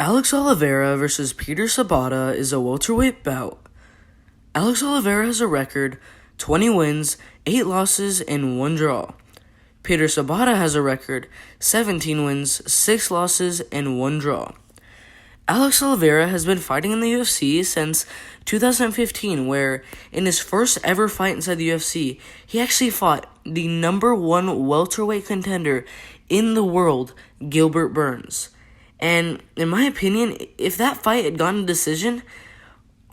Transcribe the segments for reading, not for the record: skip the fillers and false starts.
Alex Oliveira versus Peter Sobotta is a welterweight bout. Alex Oliveira has a record 20 wins, 8 losses, and 1 draw. Peter Sobotta has a record 17 wins, 6 losses, and 1 draw. Alex Oliveira has been fighting in the UFC since 2015, where in his first ever fight inside the UFC, he actually fought the number 1 welterweight contender in the world, Gilbert Burns. And in my opinion, if that fight had gone to decision,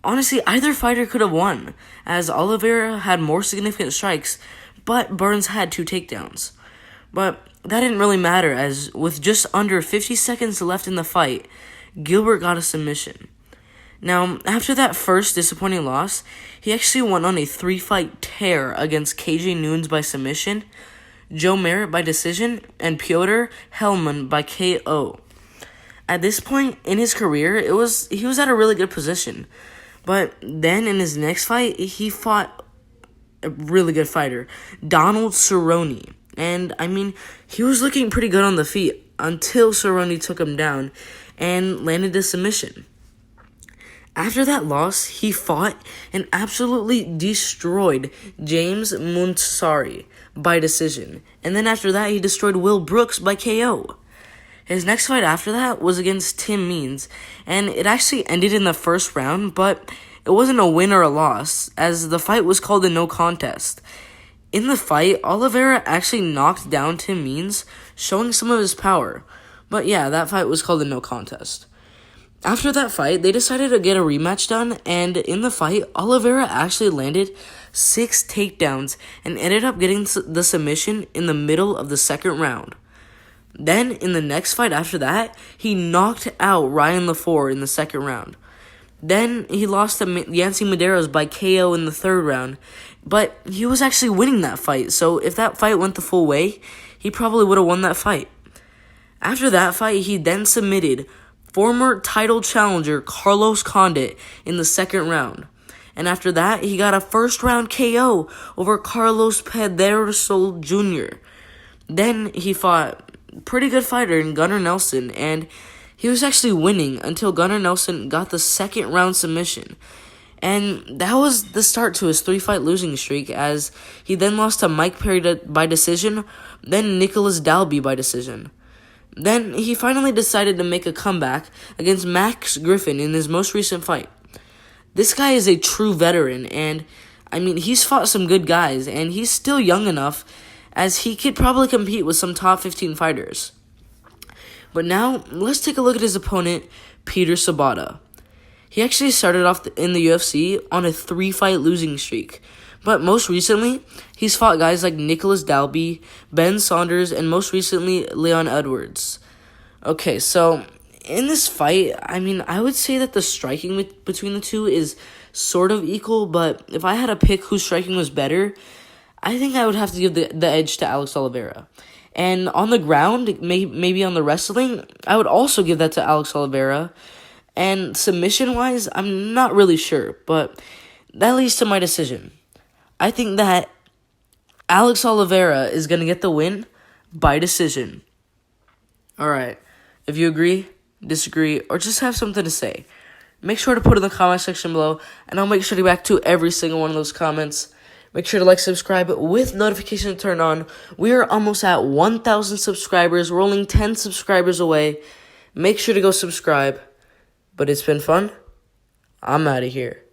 honestly, either fighter could have won, as Oliveira had more significant strikes, but Burns had 2 takedowns. But that didn't really matter, as with just under 50 seconds left in the fight, Gilbert got a submission. Now, after that first disappointing loss, he actually went on a 3-fight tear against KJ Noons by submission, Joe Merritt by decision, and Piotr Hellman by KO. At this point in his career, he was at a really good position. But then in his next fight, he fought a really good fighter, Donald Cerrone. And, he was looking pretty good on the feet until Cerrone took him down and landed a submission. After that loss, he fought and absolutely destroyed James Munsari by decision. And then after that, he destroyed Will Brooks by KO. His next fight after that was against Tim Means, and it actually ended in the first round, but it wasn't a win or a loss, as the fight was called a no contest. In the fight, Oliveira actually knocked down Tim Means, showing some of his power. But yeah, that fight was called a no contest. After that fight, they decided to get a rematch done, and in the fight, Oliveira actually landed 6 takedowns and ended up getting the submission in the middle of the second round. Then, in the next fight after that, he knocked out Ryan LaFour in the second round. Then, he lost to Yancy Medeiros by KO in the third round, but he was actually winning that fight, so if that fight went the full way, he probably would have won that fight. After that fight, he then submitted former title challenger Carlos Condit in the second round. And after that, he got a first-round KO over Carlos Pedersol Jr. Then, he fought pretty good fighter in Gunnar Nelson, and he was actually winning until Gunnar Nelson got the second round submission. And that was the start to his 3-fight losing streak, as he then lost to Mike Perry by decision, then Nicholas Dalby by decision. Then he finally decided to make a comeback against Max Griffin in his most recent fight. This guy is a true veteran, and he's fought some good guys, and he's still young enough as he could probably compete with some top 15 fighters. But now, let's take a look at his opponent, Peter Sobotta. He actually started off in the UFC on a 3-fight losing streak, but most recently, he's fought guys like Nicholas Dalby, Ben Saunders, and most recently, Leon Edwards. Okay, so in this fight, I would say that the striking between the two is sort of equal, but if I had to pick whose striking was better, I think I would have to give the edge to Alex Oliveira. And on the ground, maybe on the wrestling, I would also give that to Alex Oliveira. And submission-wise, I'm not really sure, but that leads to my decision. I think that Alex Oliveira is going to get the win by decision. Alright, if you agree, disagree, or just have something to say, make sure to put it in the comment section below, and I'll make sure to get back to every single one of those comments. Make sure to like, subscribe with notifications turned on. We are almost at 1,000 subscribers. We're only 10 subscribers away. Make sure to go subscribe. But it's been fun. I'm out of here.